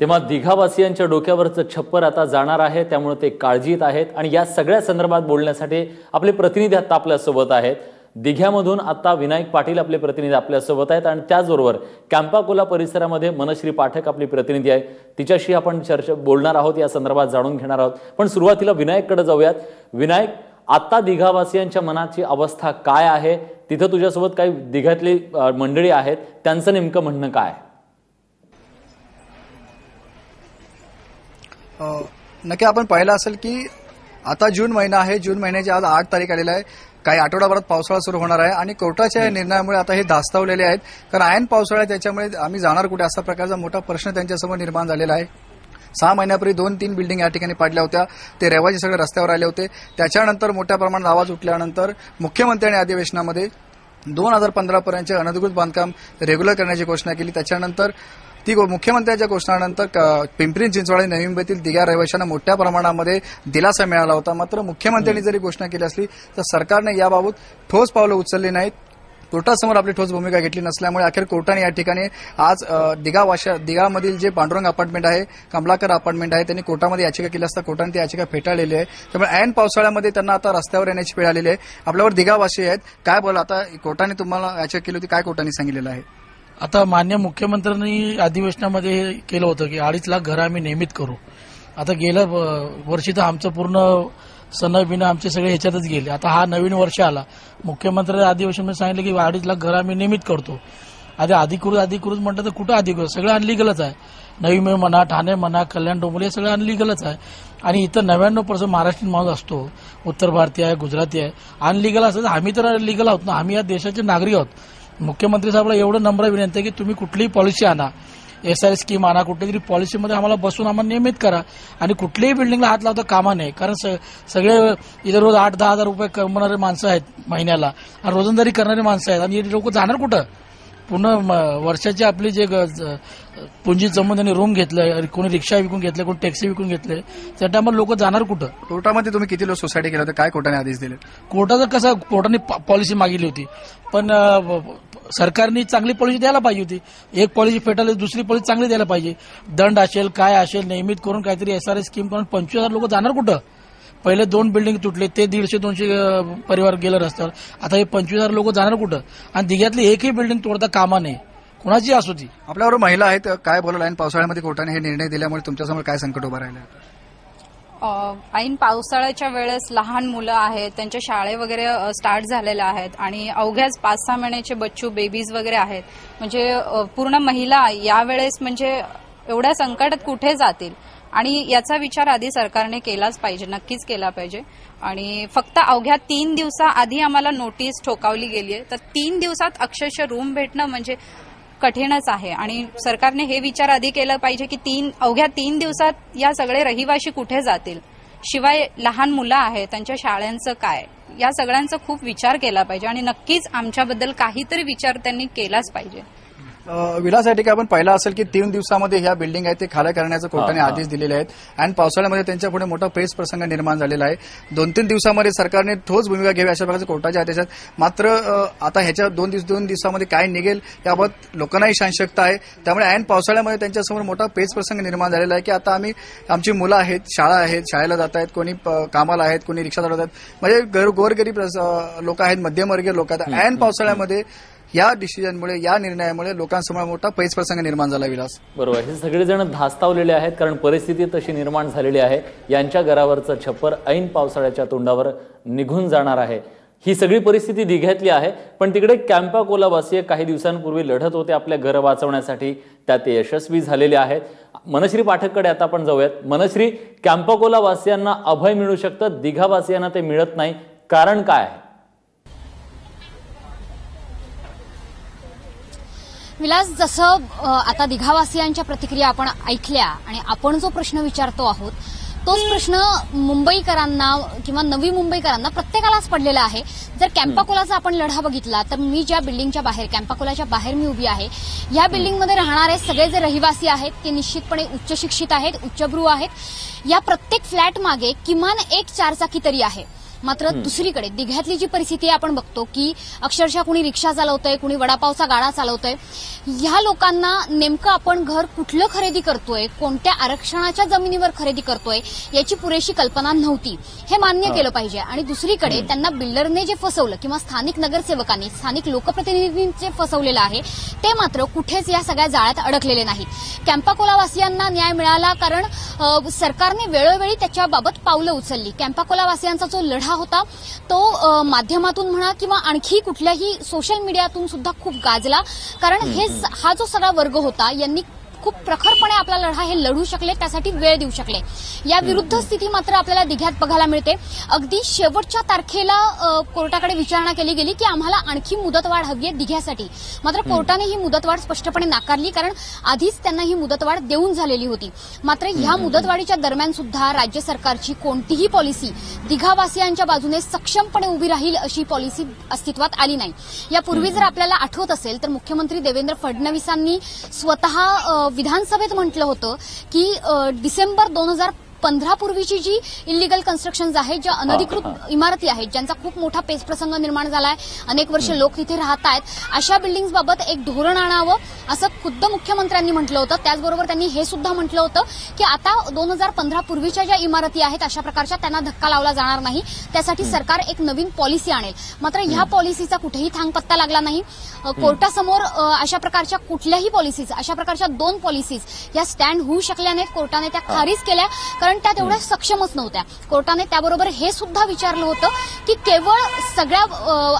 तेव्हा दिघावासियांच्या डोक्यावरचं छप्पर आता जाणार आहे, त्यामुळे ते काळजीत आहेत आणि या सगळ्या संदर्भात बोलण्यासाठी आपले प्रतिनिधी आता आपल्यासोबत आहेत। दिघ्यामधून आता विनायक पाटील आपले प्रतिनिधी आपल्यासोबत आहेत आणि त्याचबरोबर कॅम्पाकोला परिसरामध्ये मनश्री पाठक आपली प्रतिनिधी आहे, तिच्याशी आपण चर्चा बोलणार आहोत, या संदर्भात जाणून घेणार आहोत। पण सुरुवातीला विनायककडे जाऊयात। विनायक, आता दिघावासियांच्या मनाची अवस्था काय आहे? तिथं तुझ्यासोबत काही दिघ्यातली मंडळी आहेत, त्यांचं नेमकं म्हणणं काय? नक्की आपण पाहिलं असेल की आता जून महिना आहे, जून महिन्याची आज 8 तारीख आलेला आहे। काही आठवडाभरात पावसाळा सुरू होणार आहे आणि कोर्टाच्या निर्णयामुळे आता हे धास्तावलेले आहेत, कारण ऐन पावसाळा त्याच्यामुळे आम्ही जाणार कुठे असा प्रकारचा मोठा प्रश्न त्यांच्यासमोर निर्माण झालेला आहे। 6 महिन्यापूर्वी 2-3 बिल्डिंग या ठिकाणी पाडल्या होत्या, ते रहिवासी सगळे रस्त्यावर आले होते। त्याच्यानंतर मोठ्या प्रमाणात आवाज उठल्यानंतर मुख्यमंत्र्यांनी अधिवेशनामध्ये 2015 पर्यंतचे अनधिकृत बांधकाम रेग्युलर करण्याची घोषणा केली। त्याच्यानंतर ती मुख्यमंत्र्यांच्या घोषणानंतर पिंपरी चिंचवड नवी मुंबईतील दिघा रहिवाशांना मोठ्या प्रमाणामध्ये दिलासा मिळाला होता। मात्र मुख्यमंत्र्यांनी जरी घोषणा केली असली तर सरकारने याबाबत ठोस पावलं उचलली नाहीत, कोर्टासमोर आपली ठोस भूमिका घेतली नसल्यामुळे अखेर कोर्टाने या ठिकाणी आज दिघामधील जे पांडुरंग अपार्टमेंट आहे, कमलाकर अपार्टमेंट आहे, त्यांनी कोर्टामध्ये याचिका केली असता कोर्टाने ती याचिका फेटाळलेली आहे। त्यामुळे ऐन पावसाळ्यामध्ये त्यांना आता रस्त्यावर येण्याची वेळ आलेली आहे। आपल्यावर दिघावासी आहेत, काय बोला आता कोर्टाने तुम्हाला याचिका केली होती, काय कोर्टाने सांगितलेलं आहे? आता मान्य मुख्यमंत्र्यांनी अधिवेशनामध्ये केलं होतं की 2.5 लाख घरं आम्ही नियमित करू। आता गेल्या वर्षी तर आमचं पूर्ण सण बिना आमचे सगळे ह्याच्यातच गेले। आता हा नवीन वर्ष आला, मुख्यमंत्र्यांनी अधिवेशनामध्ये सांगितलं की 2.5 लाख घरं आम्ही नियमित करतो। आता अधिकृत म्हटलं तर कुठं अधिकृत, सगळं अनलिगलच आहे। नवी मुंबई म्हणा, ठाणे म्हणा, कल्याण डोंबिवली हे सगळं अनलिगलच आहे। आणि इथं 99% महाराष्ट्रीयन माणूस असतो, उत्तर भारतीय आहे, गुजराती आहे। अनलिगल असतं तर आम्ही तर लिगल आहोत ना, आम्ही या देशाचे नागरिक आहोत। मुख्यमंत्री साहेबला एवढं नम्र विनंती आहे की तुम्ही कुठलीही पॉलिसी आणा, SR स्कीम आणा, कुठलीतरी पॉलिसीमध्ये आम्हाला बसून आम्हाला नियमित करा आणि कुठल्याही बिल्डिंगला हात लावता कामा नये। कारण सगळे इथं रोज 8-10 हजार रुपये कमवणारे माणसं आहेत महिन्याला आणि रोजंदारी करणारी माणसं आहेत, आणि हे लोक जाणार कुठं? पूर्ण वर्षाची आपली जे पुंजी जमून त्यांनी रूम घेतलं, कोणी रिक्षा विकून घेतले, कोणी टॅक्सी विकून घेतले, त्या टायमाला लोक जाणार कुठं? कोर्टामध्ये तुम्ही किती लोक सोसायटी केलं होतं, काय कोर्टाने आदेश दिले? कोर्टाने पॉलिसी मागितली होती, पण सरकारने चांगली पॉलिसी द्यायला पाहिजे होती। एक पॉलिसी फेटाळली, दुसरी पॉलिसी चांगली द्यायला पाहिजे। दंड असेल, काय असेल, नियमित करून काहीतरी SR स्कीम करून 25,000 लोक जाणार कुठं? पहिले 2 बिल्डिंग तुटले, ते 150-200 परिवार गेलं रस्त्यावर, आता हे 25,000 लोक जाणार कुठं? आणि दिघ्यातली एकही बिल्डिंग तोडता कामा नये, कुणाची असू ती। आपल्यावर महिला आहेत, काय बोलाल ऐन पावसाळ्यामध्ये कोर्टाने हे निर्णय दिल्यामुळे तुमच्यासमोर काय संकट उभं राहिलं? ऐन पावसाळ्याच्या वेळेस लहान मुलं आहेत, त्यांच्या शाळे वगैरे स्टार्ट झालेल्या आहेत आणि अवघ्याच 5-6 महिन्याचे बच्चू बेबीज वगैरे आहेत, म्हणजे पूर्ण महिला यावेळेस म्हणजे एवढ्या संकटात कुठे जातील? आणि याचा विचार आधी सरकारने केलाच पाहिजे, नक्कीच केला पाहिजे। आणि फक्त अवघ्या 3 दिवसाआधी आम्हाला नोटीस ठोकावली गेली आहे, तर 3 दिवसात अक्षरशः रूम भेटणं म्हणजे कठीणच आहे। आणि सरकारने हे विचार आधी केलं पाहिजे की अवघ्या 3 दिवसात या सगळे रहिवाशी कुठे जातील, शिवाय लहान मुलं आहेत, त्यांच्या शाळांचं काय, या सगळ्यांचा खूप विचार केला पाहिजे आणि नक्कीच आमच्याबद्दल काहीतरी विचार त्यांनी केलाच पाहिजे। विलास, या ठिकाणी आपण पाहिलं असेल की 3 दिवसामध्ये ह्या बिल्डिंग आहेत ते खाली करण्याचा कोर्टाने आदेश दिलेले आहेत आणि पावसाळ्यामध्ये त्यांच्या पुढे मोठा पेच प्रसंग निर्माण झालेला आहे। 2-3 दिवसामध्ये सरकारने ठोस भूमिका घ्यावी अशा प्रकारचे कोर्टाचे आदेश आहेत। मात्र आता ह्याच्या 2 दिवसामध्ये काय निघेल याबाबत लोकांनाही संशयता आहे। त्यामुळे ऐन पावसाळ्यामध्ये त्यांच्यासमोर मोठा पेच प्रसंग निर्माण झालेला आहे की आता आमची मुलं आहेत, शाळा आहेत, शाळेला जात आहेत, कोणी कामाला आहेत, कोणी रिक्षा चालवत आहेत, म्हणजे गोरगरीब लोक आहेत, मध्यमवर्गीय लोक आहेत। ऐन पावसाळ्यामध्ये या डिसिजनमुळे, या निर्णयामुळे लोकांसमोर मोठा पैस प्रसंग निर्माण झाला। विलास, बरोबर, हे सगळेजण धास्तावलेले आहेत कारण परिस्थिती तशी निर्माण झालेली आहे। यांच्या घरावरचं छप्पर ऐन पावसाळ्याच्या तोंडावर निघून जाणार आहे, ही सगळी परिस्थिती दिघ्यातली आहे। पण तिकडे कॅम्पाकोलावासी काही दिवसांपूर्वी लढत होते आपल्या घर वाचवण्यासाठी, त्यात ते यशस्वी झालेले आहेत। मनश्री पाठककडे आता आपण जाऊयात। मनश्री, कॅम्पाकोलावासियांना अभय मिळू शकतं, दिघावासियांना ते मिळत नाही, कारण काय आहे? विलास, जसं आता दिघावासियांच्या प्रतिक्रिया आपण ऐकल्या आणि आपण जो प्रश्न विचारतो आहोत तोच प्रश्न मुंबईकरांना किंवा नवी मुंबईकरांना प्रत्येकालाच पडलेला आहे। जर कॅम्पाकोलाचा आपण लढा बघितला तर मी ज्या बिल्डिंगच्या बाहेर, कॅम्पाकोलाच्या बाहेर मी उभी आहे, या बिल्डिंगमध्ये राहणारे सगळे जे रहिवासी आहेत ते निश्चितपणे उच्च शिक्षित आहेत, उच्चभ्रू आहेत। या प्रत्येक फ्लॅट मागे किमान एक 4 चाकी तरी आहे। मात्र दुसरीकडे दिघ्यातली जी परिस्थिती आहे आपण बघतो की अक्षरशः कुणी रिक्षा चालवतंय, कुणी वडापावचा गाडा चालवतंय. ह्या लोकांना नेमकं आपण घर कुठलं खरेदी करतोय, कोणत्या आरक्षणाच्या जमिनीवर खरेदी करतोय याची पुरेशी कल्पना नव्हती, हे मान्य केलं पाहिजे. आणि दुसरीकडे त्यांना बिल्डरने जे फसवलं किंवा स्थानिक नगरसेवकांनी, स्थानिक लोकप्रतिनिधींचे फसवलेलं आहे, ते मात्र कुठेच या सगळ्या जाळ्यात अडकलेले नाहीत. कॅम्पाकोलावासियांना न्याय मिळाला कारण सरकारने वेळोवेळी त्याच्याबाबत पावलं उचलली. कॅम्पाकोलावासियांचा जो लढा होता तो माध्यमातून म्हणा किंवा आणखी कुठल्याही सोशल मीडियातून सुद्धा खूप गाजला, कारण हा जो सगळा वर्ग होता यांनी खूप प्रखरपणे आपला लढा हे लढू शकले, त्यासाठी वेळ देऊ शकले. या विरुद्ध स्थिती मात्र आपल्याला दिघ्यात बघायला मिळते. अगदी शेवटच्या तारखेला कोर्टाकडे विचारणा केली गेली की आम्हाला आणखी मुदतवाढ हवी आहे दिघ्यासाठी, मात्र कोर्टाने ही मुदतवाढ स्पष्टपणे नाकारली, कारण आधीच त्यांना ही मुदतवाढ देऊन झालेली होती. मात्र ह्या मुदतवाढीच्या दरम्यान सुद्धा राज्य सरकारची कोणतीही पॉलिसी दिघावासियांच्या बाजूने सक्षमपणे उभी राहील अशी पॉलिसी अस्तित्वात आली नाही. यापूर्वी जर आपल्याला आठवत असेल तर मुख्यमंत्री देवेंद्र फडणवीसांनी स्वतः विधानसभेत म्हटलं होतं की डिसेंबर 2015 पूर्वीची जी इलिगल कन्स्ट्रक्शन्स आहेत, ज्या अनधिकृत इमारती आहेत, ज्यांचा खूप मोठा पेचप्रसंग निर्माण झालाय, अनेक वर्ष लोक तिथे राहत आहेत, अशा बिल्डिंग्सबाबत एक धोरण आणावं असं खुद्द मुख्यमंत्र्यांनी म्हटलं होतं. त्याचबरोबर त्यांनी हे सुद्धा म्हटलं होतं की आता 2015 पूर्वीच्या ज्या इमारती आहेत अशा प्रकारच्या त्यांना धक्का लावला जाणार नाही, त्यासाठी सरकार एक नवीन पॉलिसी आणेल. मात्र ह्या पॉलिसीचा कुठेही थांगपत्ता लागला नाही. कोर्टासमोर अशा प्रकारच्या कुठल्याही पॉलिसीज, अशा प्रकारच्या 2 पॉलिसीज या स्टँड होऊ शकल्या नाहीत. कोर्टाने त्या खारिज केल्या कारण त्या तेवढ्या सक्षमच नव्हत्या. कोर्टाने त्याबरोबर हे सुद्धा विचारलं होतं की केवळ सगळ्या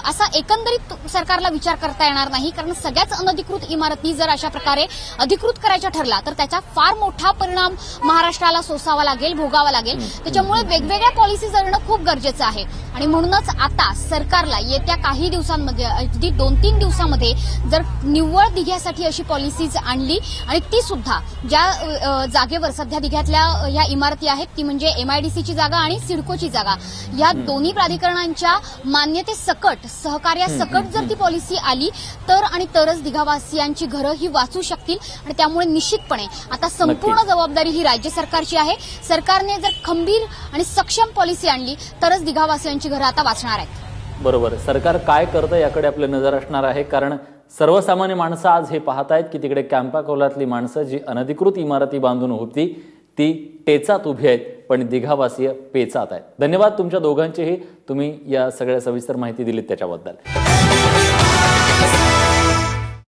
असा एकंदरीत सरकारला विचार करता येणार नाही, कारण सगळ्याच अनधिकृत इमारती जर अशा प्रकारे अधिकृत करायच्या ठरला तर त्याचा फार मोठा परिणाम महाराष्ट्राला सोसावा लागेल, भोगावा लागेल. त्याच्यामुळे वेगवेगळ्या पॉलिसीज आणणं खूप गरजेचं आहे. आणि म्हणूनच आता सरकारला येत्या काही दिवसांमध्ये, अगदी 2-3 दिवसांमध्ये जर निव्वळ दिघ्यासाठी अशी पॉलिसीज आणली आणि ती सुद्धा ज्या जागेवर सध्या दिघ्यातल्या ह्या इमारती आहेत ती म्हणजे एमआयडीसीची जागा आणि सिडकोची जागा, या दोन्ही प्राधिकरणांच्या मान्यतेसकट, सहकार्यासकट जर ती पॉलिसी आली तर आणि तरच दिघावासियांची घरं ही वाचू शकतील. आणि त्यामुळे निश्चितपणे आता संपूर्ण जबाबदारी ही राज्य सरकारची आहे. सरकारने जर खंबीर आणि सक्षम पॉलिसी आणली तरच दिघावासियांची घरं आता वाचणार आहेत. बरोबर. सरकार काय करतं याकडे आपली नजर असणार आहे, कारण सर्वसामान्य माणसं आज हे पाहतायत की तिकडे कॅम्पाकोलातली माणसं जी अनधिकृत इमारती बांधून होती ती टेचात उभी आहेत, पण दिघावासीय पेचात आहेत. धन्यवाद तुमच्या दोघांचेही, तुम्ही या सगळ्या सविस्तर माहिती दिलीत त्याच्याबद्दल.